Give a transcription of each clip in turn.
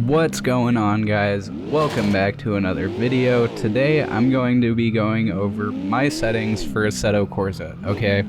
What's going on, guys? Welcome back to another video. Today I'm going to be going over my settings for Assetto Corsa, okay?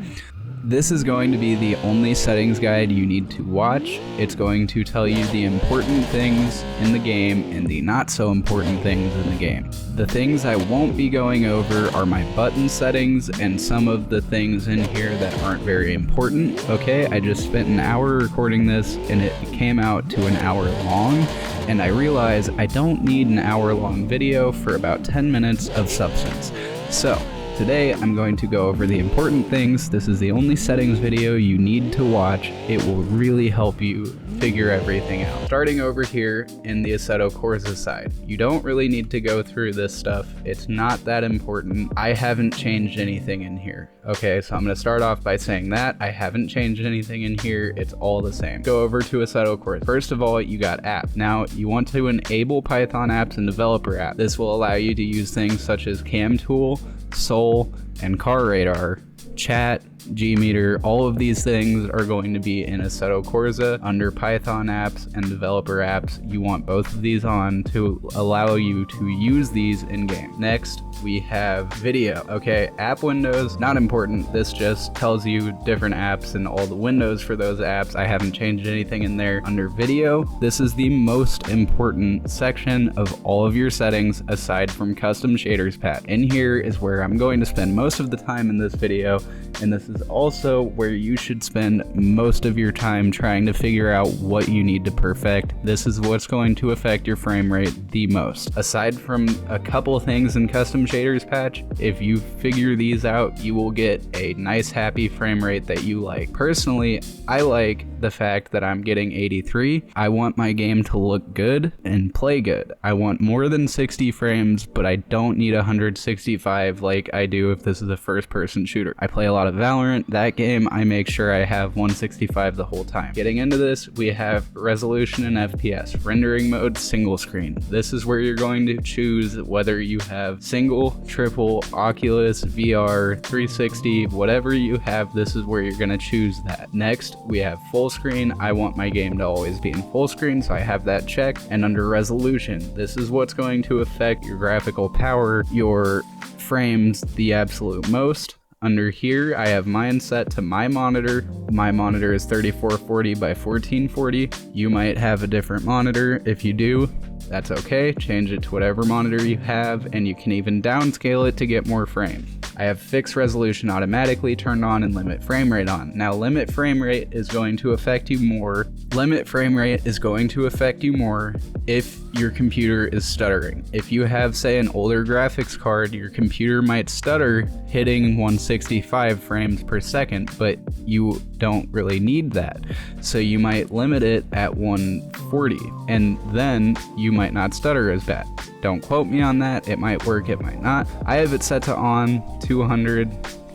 This is going to be the only settings guide you need to watch. It's going to tell you the important things in the game and the not so important things in the game. The things I won't be going over are my button settings and some of the things in here that aren't very important, okay? I just spent an hour recording this and it came out to an hour long, and I realize I don't need an hour-long video for about 10 minutes of substance. So, today I'm going to go over the important things. This is the only settings video you need to watch. It will really help you figure everything out. Starting over here in the Assetto Corsa side, you don't really need to go through this stuff. It's not that important. I haven't changed anything in here. Okay, so I'm going to start off by saying that I haven't changed anything in here. It's all the same. Go over to Assetto Corsa. First of all, you got app. Now you want to enable Python apps and developer app. This will allow you to use things such as Cam Tool, Soul, and Car Radar, Chat, Gmeter. All of these things are going to be in Assetto Corsa under Python apps and developer apps. You want both of these on to allow you to use these in game. Next, we have video. Okay, app windows, not important. This just tells you different apps and all the windows for those apps. I haven't changed anything in there. Under video, this is the most important section of all of your settings aside from custom shaders patch. In here is where I'm going to spend most of the time in this video, and this is also where you should spend most of your time trying to figure out what you need to perfect. This is what's going to affect your frame rate the most. Aside from a couple things in custom shaders patch, if you figure these out, you will get a nice happy frame rate that you like. Personally, I like the fact that I'm getting 83. I want my game to look good and play good. I want more than 60 frames, but I don't need 165 like I do if this is a first-person shooter. I play a lot of Valorant. That game, I make sure I have 165 the whole time. Getting into this, we have resolution and FPS. Rendering mode, single screen. This is where you're going to choose whether you have single, triple, Oculus, VR, 360, whatever you have, this is where you're going to choose that. Next, we have full screen. I want my game to always be in full screen, so I have that checked. And under resolution, this is what's going to affect your graphical power, your frames the absolute most. Under here, I have mine set to my monitor. My monitor is 3440 by 1440. You might have a different monitor. If you do, that's okay. Change it to whatever monitor you have, and you can even downscale it to get more frames. I have fixed resolution automatically turned on and limit frame rate on. Now, limit frame rate is going to affect you more. Limit frame rate is going to affect you more if your computer is stuttering. If you have, say, an older graphics card, your computer might stutter hitting 165 frames per second, but you don't really need that. So you might limit it at 140, and then you might not stutter as bad. Don't quote me on that. It might work, it might not. I have it set to on 200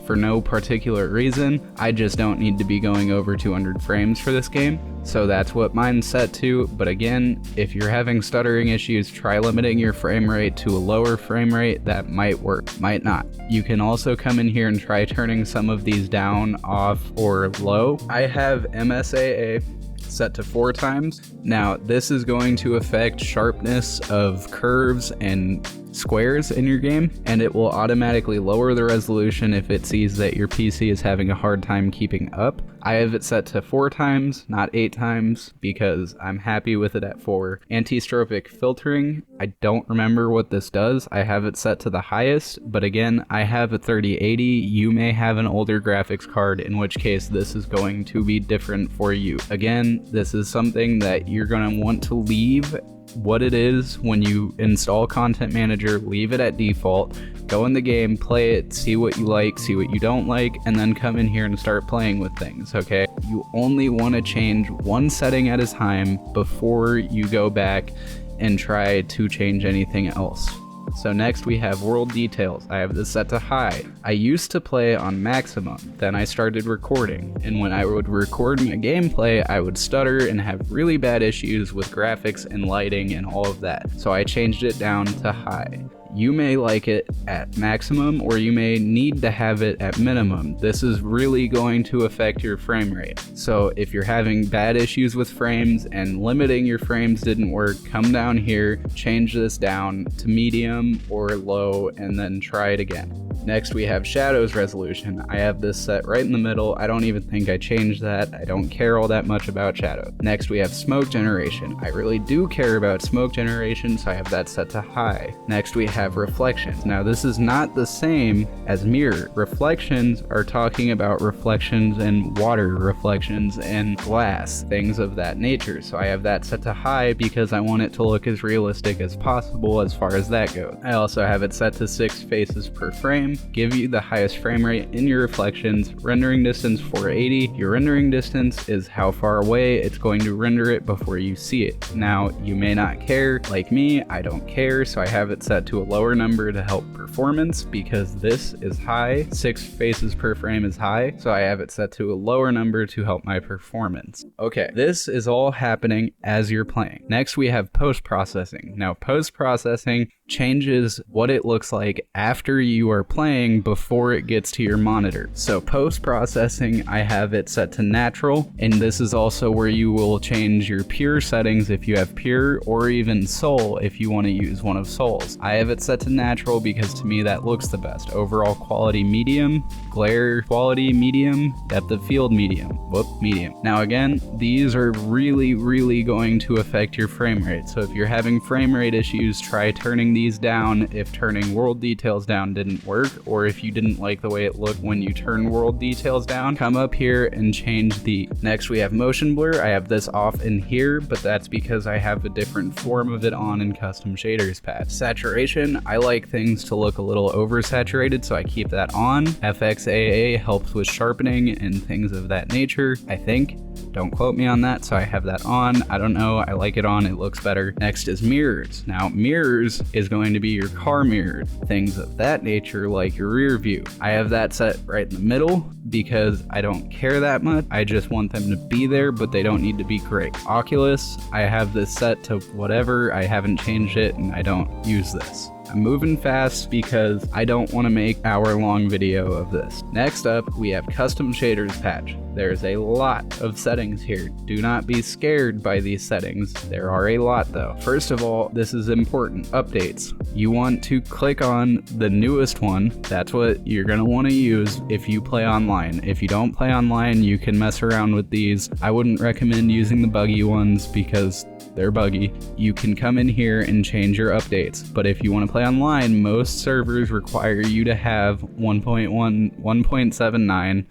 for no particular reason. I just don't need to be going over 200 frames for this game. So that's what mine's set to. But again, if you're having stuttering issues, try limiting your frame rate to a lower frame rate. That might work, might not. You can also come in here and try turning some of these down, off, or low. I have MSAA set to 4 times. Now, this is going to affect sharpness of curves and squares in your game, and it will automatically lower the resolution if it sees that your PC is having a hard time keeping up. I have it set to 4 times, not 8 times, because I'm happy with it at 4. Anti-stropic filtering, I don't remember what this does. I have it set to the highest, but again, I have a 3080. You may have an older graphics card, in which case this is going to be different for you. Again, this is something that you're going to want to leave what it is when you install Content Manager. Leave it at default, go in the game, play it, see what you like, see what you don't like, and then come in here and start playing with things, okay? You only want to change one setting at a time before you go back and try to change anything else. So next we have world details. I have this set to high. I used to play on maximum, then I started recording, and when I would record my gameplay, I would stutter and have really bad issues with graphics and lighting and all of that. So I changed it down to high. You may like it at maximum, or you may need to have it at minimum. This is really going to affect your frame rate. So if you're having bad issues with frames and limiting your frames didn't work, come down here, change this down to medium or low, and then try it again. Next we have shadows resolution. I have this set right in the middle. I don't even think I changed that. I don't care all that much about shadow. Next we have smoke generation. I really do care about smoke generation, so I have that set to high. Next we have reflections. Now this is not the same as mirror. Reflections are talking about reflections in water, reflections in glass, things of that nature. So I have that set to high because I want it to look as realistic as possible as far as that goes. I also have it set to 6 faces per frame, give you the highest frame rate in your reflections. Rendering distance 480. Your rendering distance is how far away it's going to render it before you see it. Now you may not care, like me, I don't care, so I have it set to a lower number to help performance because this is high. 6 faces per frame is high, so I have it set to a lower number to help my performance. Okay, this is all happening as you're playing. Next we have post-processing. Now post-processing changes what it looks like after you are playing before it gets to your monitor. So post-processing, I have it set to natural, and this is also where you will change your pure settings if you have pure, or even soul if you want to use one of souls. I have it set to natural because to me that looks the best. Overall quality medium, glare quality medium, depth of field medium, medium. Now again, these are really going to affect your frame rate. So if you're having frame rate issues, try turning these down if turning world details down didn't work, or if you didn't like the way it looked when you turn world details down, come up here and change the. Next we have motion blur. I have this off in here, but that's because I have a different form of it on in custom shaders patch. Saturation, I like things to look a little oversaturated, so I keep that on. FXAA helps with sharpening and things of that nature, I think. Don't quote me on that, so I have that on. I don't know, I like it on, it looks better. Next is mirrors. Now mirrors is going to be your car mirror, things of that nature like your rear view. I have that set right in the middle because I don't care that much. I just want them to be there, but they don't need to be great. Oculus, I have this set to whatever. I haven't changed it and I don't use this. I'm moving fast because I don't want to make hour-long video of this. Next up, we have custom shaders patch. There's a lot of settings here. Do not be scared by these settings. There are a lot though. First of all, this is important. Updates. You want to click on the newest one. That's what you're going to want to use if you play online. If you don't play online, you can mess around with these. I wouldn't recommend using the buggy ones because they're buggy. You can come in here and change your updates, but if you want to play online, most servers require you to have 1.1, 1.79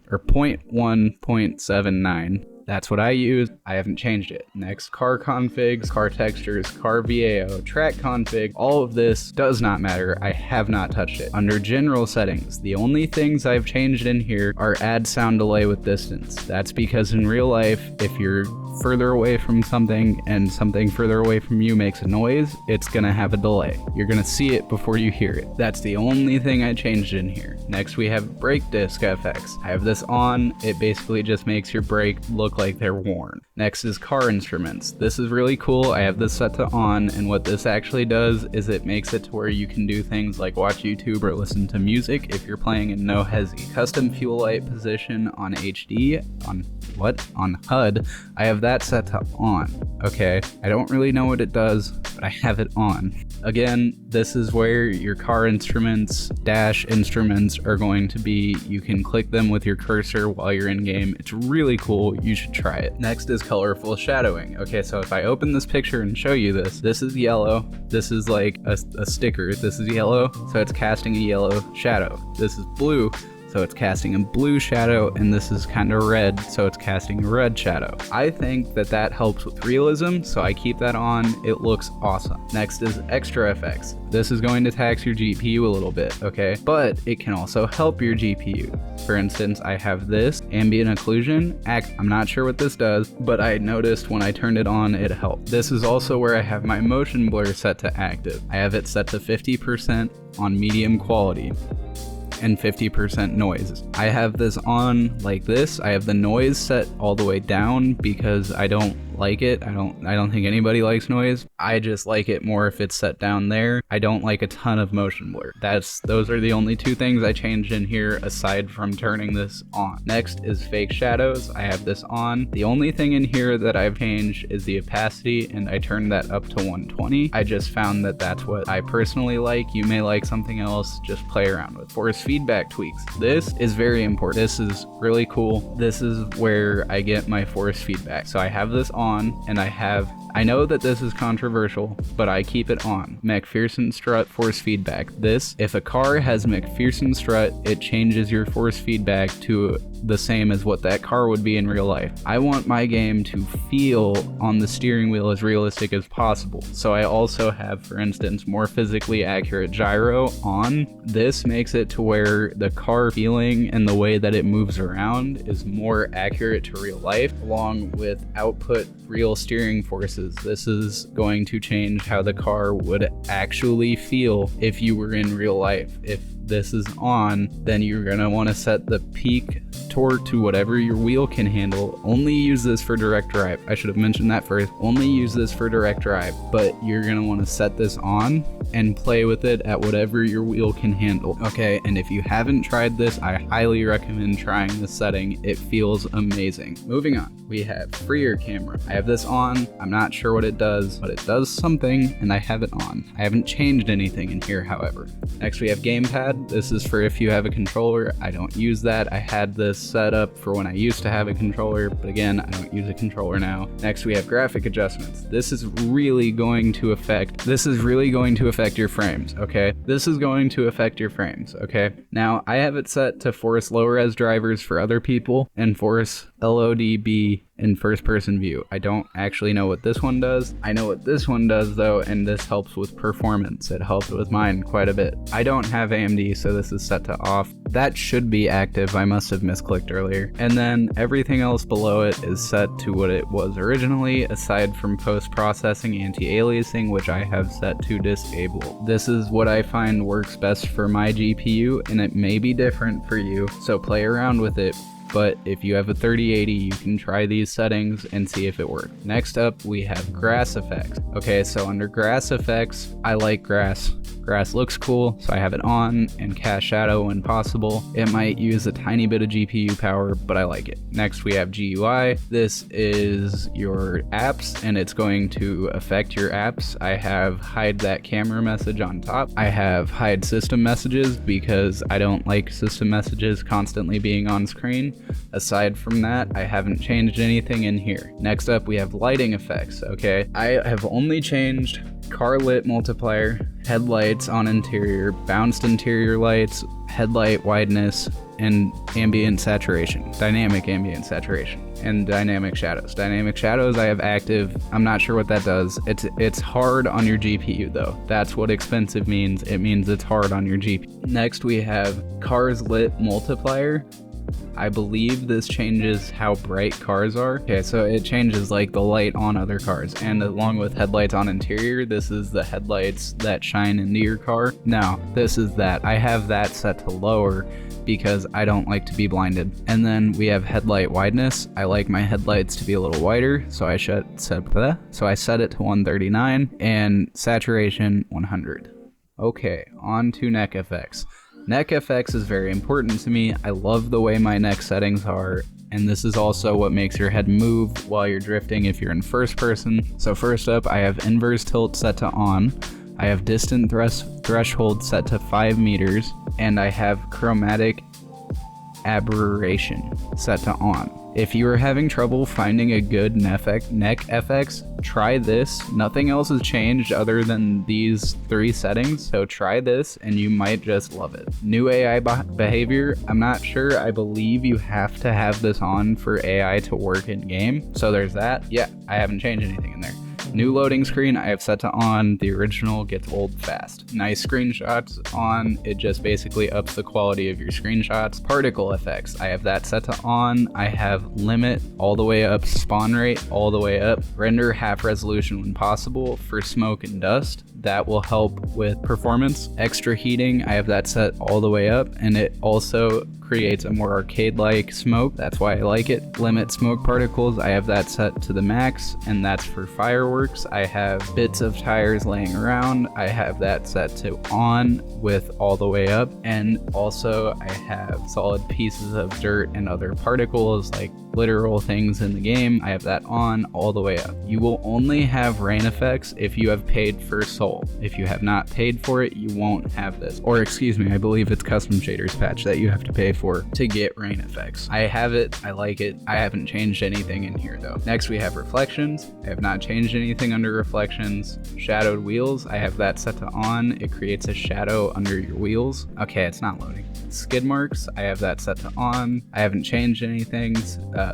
or 0.1.79. That's what I use. I haven't changed it. Next, car configs, car textures, car VAO, track config. All of this does not matter. I have not touched it. Under general settings, the only things I've changed in here are add sound delay with distance. That's because in real life, if you're further away from something and something further away from you makes a noise, it's gonna have a delay. You're gonna see it before you hear it. That's the only thing I changed in here. Next we have brake disc FX. I have this on. It basically just makes your brake look like they're worn. Next is car instruments. This is really cool. I have this set to on, and what this actually does is it makes it to where you can do things like watch YouTube or listen to music if you're playing in no hesi. Custom fuel light position on HD, on HUD, I have that set to on. Okay, I don't really know what it does, but I have it on. Again, this is where your car instruments, dash instruments are going to be. You can click them with your cursor while you're in game. It's really cool. You should try it. Next is colorful shadowing. Okay, so if I open this picture and show you this, this is yellow. This is like a sticker. This is yellow, so it's casting a yellow shadow. This is blue, so it's casting a blue shadow, and this is kind of red, so it's casting a red shadow. I think that that helps with realism, so I keep that on. It looks awesome. Next is extra effects. This is going to tax your GPU a little bit, okay? But it can also help your GPU. For instance, I have this ambient occlusion. I'm not sure what this does, but I noticed when I turned it on, it helped. This is also where I have my motion blur set to active. I have it set to 50% on medium quality and 50% noise. I have this on like this. I have the noise set all the way down because I don't like it. I don't think anybody likes noise. I just like it more if it's set down there. I don't like a ton of motion blur. Those are the only two things I changed in here aside from turning this on. Next is fake shadows. I have this on. The only thing in here that I've changed is the opacity, and I turned that up to 120. I just found that that's what I personally like. You may like something else, just play around with. Force feedback tweaks. This is very important. This is really cool. This is where I get my force feedback. So I have this on, and I know that this is controversial, but I keep it on. McPherson strut force feedback. If a car has McPherson strut, it changes your force feedback to the same as what that car would be in real life. I want my game to feel on the steering wheel as realistic as possible. So I also have, for instance, more physically accurate gyro on. This makes it to where the car feeling and the way that it moves around is more accurate to real life, along with output real steering forces. This is going to change how the car would actually feel if you were in real life. If this is on, then you're gonna want to set the peak torque to whatever your wheel can handle. Only use this for direct drive. I should have mentioned that first. Only use this for direct drive, but you're gonna want to set this on and play with it at whatever your wheel can handle. Okay, and if you haven't tried this, I highly recommend trying this setting. It feels amazing. Moving on, we have freer camera. I have this on. I'm not sure what it does, but it does something, and I have it on. I haven't changed anything in here, however. Next, we have gamepad. This is for if you have a controller. I don't use that. I had this set up for when I used to have a controller, but again, I don't use a controller now. Next, we have graphic adjustments. This is really going to affect your frames, okay? This is going to affect your frames, okay? Now, I have it set to force low res drivers for other people and force LODB in first person view. I don't actually know what this one does. I know what this one does though, and this helps with performance. It helped with mine quite a bit. I don't have AMD, so this is set to off. That should be active. I must have misclicked earlier. And then everything else below it is set to what it was originally, aside from post-processing anti-aliasing, which I have set to disable. This is what I find works best for my GPU, and it may be different for you, so play around with it. But if you have a 3080, you can try these settings and see if it works. Next up, we have grass effects. Okay, so under grass effects, I like grass. Grass looks cool, so I have it on, and cast shadow when possible. It might use a tiny bit of GPU power, but I like it. Next, we have GUI. This is your apps, and it's going to affect your apps. I have hide that camera message on top. I have hide system messages because I don't like system messages constantly being on screen. Aside from that, I haven't changed anything in here. Next up, we have lighting effects, okay? I have only changed car lit multiplier, headlights on interior, bounced interior lights, headlight wideness, and ambient saturation, dynamic ambient saturation, and dynamic shadows. Dynamic shadows I have active. I'm not sure what that does. It's hard on your GPU though. That's what expensive means. It means it's hard on your GPU. Next, we have cars lit multiplier. I believe this changes how bright cars are. Okay, so it changes like the light on other cars, and along with headlights on interior, this is the headlights that shine into your car. Now, this is that. I have that set to lower because I don't like to be blinded. And then we have headlight wideness. I like my headlights to be a little wider, so I set it to 139, and saturation 100. Okay, on to neck effects. Neck FX is very important to me. I love the way my neck settings are, and this is also what makes your head move while you're drifting if you're in first person. So first up, I have inverse tilt set to on. I have distant threshold set to 5 meters, and I have chromatic aberration set to on. If you are having trouble finding a good neck FX, try this. Nothing else has changed other than these 3 settings, so try this and you might just love it. New AI behavior, I'm not sure. I believe you have to have this on for AI to work in game, so there's that. Yeah, I haven't changed anything in there. New loading screen I have set to on. The original gets old fast. Nice screenshots on. It just basically ups the quality of your screenshots. Particle effects I have that set to on. I have limit all the way up, spawn rate all the way up, render half resolution when possible for smoke and dust. That will help with performance. Extra heating I have that set all the way up, and it also creates a more arcade-like smoke. That's why I like it. Limit smoke particles, I have that set to the max, and that's for fireworks. I have bits of tires laying around. I have that set to on with all the way up, and also I have solid pieces of dirt and other particles like literal things in the game. I have that on all the way up. You will only have rain effects if you have paid for Soul. If you have not paid for it, you won't have this. Or excuse me, I believe it's custom shaders patch that you have to pay for to get rain effects. I have it, I like it. I haven't changed anything in here though. Next we have reflections. I have not changed anything under reflections. Shadowed wheels, I have that set to on. It creates a shadow under your wheels. Okay, it's not loading. Skid marks, I have that set to on. I haven't changed anything.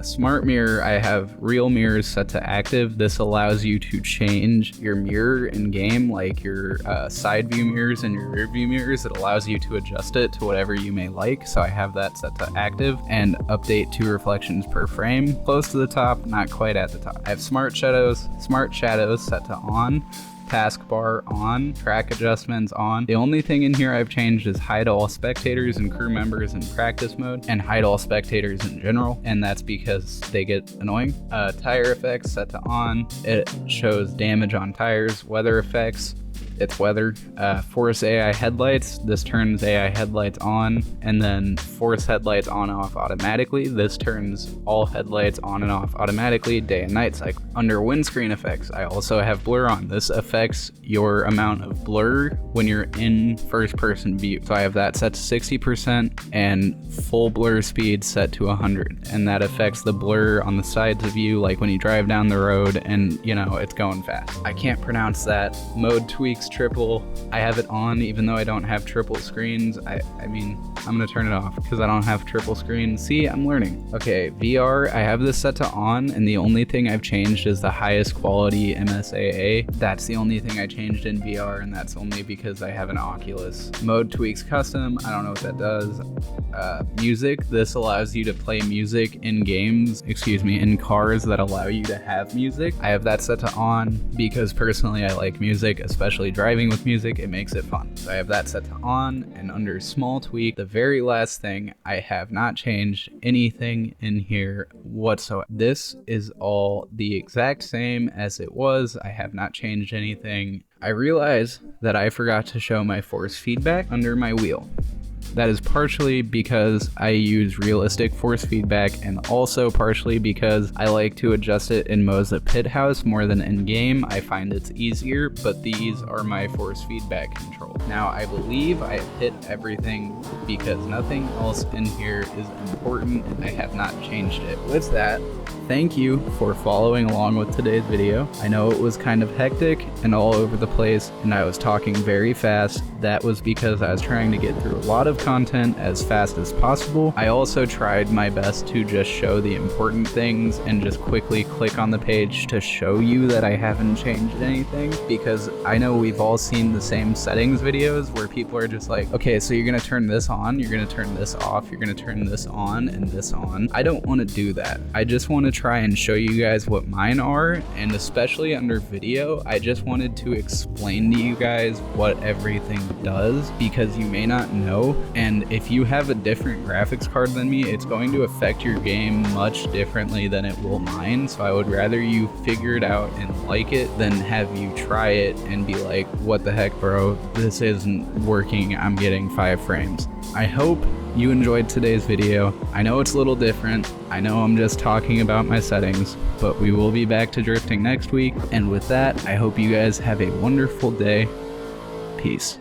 Smart mirror, I have real mirrors set to active. This allows you to change your mirror in game, like your side view mirrors and your rear view mirrors. It allows you to adjust it to whatever you may like. So I have that set to active, and update 2 reflections per frame. Close to the top, not quite at the top. I have smart shadows set to on. Taskbar on, track adjustments on. The only thing in here I've changed is hide all spectators and crew members in practice mode, and hide all spectators in general, and that's because they get annoying. Tire effects set to on. It shows damage on tires. Weather effects, it's weather. Force AI headlights, this turns AI headlights on, and then force headlights on and off automatically. This turns all headlights on and off automatically, day and night cycle. Under windscreen effects, I also have blur on. This affects your amount of blur when you're in first person view. So I have that set to 60% and full blur speed set to 100, and that affects the blur on the sides of you, like when you drive down the road and you know it's going fast. I can't pronounce that. Mode tweaks triple, I have it on even though I don't have triple screens. I mean, I'm gonna turn it off because I don't have triple screens. See, I'm learning. Okay, VR, I have this set to on, and the only thing I've changed is the highest quality MSAA. That's the only thing I changed in VR, and that's only because I have an Oculus. Mode tweaks custom, I don't know what that does. Music, this allows you to play music in games, in cars that allow you to have music. I have that set to on because personally I like music, especially driving with music. It makes it fun. So I have that set to on, and under small tweak, the very last thing, I have not changed anything in here whatsoever. This is all the exact same as it was. I have not changed anything. I realize that I forgot to show my force feedback under my wheel. That is partially because I use realistic force feedback, and also partially because I like to adjust it in Moza Pit House more than in game. I find it's easier, but these are my force feedback controls. Now I believe I have hit everything because nothing else in here is important, and I have not changed it. With that, thank you for following along with today's video. I know it was kind of hectic and all over the place, and I was talking very fast. That was because I was trying to get through a lot of content as fast as possible. I also tried my best to just show the important things and just quickly click on the page to show you that I haven't changed anything, because I know we've all seen the same settings videos where people are just like, okay, so you're gonna turn this on, you're gonna turn this off, you're gonna turn this on and this on. I don't want to do that. I just want to try and show you guys what mine are, and especially under video, I just wanted to explain to you guys what everything does, because you may not know, and if you have a different graphics card than me, it's going to affect your game much differently than it will mine. So I would rather you figure it out and like it than have you try it and be like, what the heck, bro, this isn't working, I'm getting 5 frames. I hope you enjoyed today's video. I know it's a little different. I know I'm just talking about my settings, but we will be back to drifting next week. And with that, I hope you guys have a wonderful day. Peace.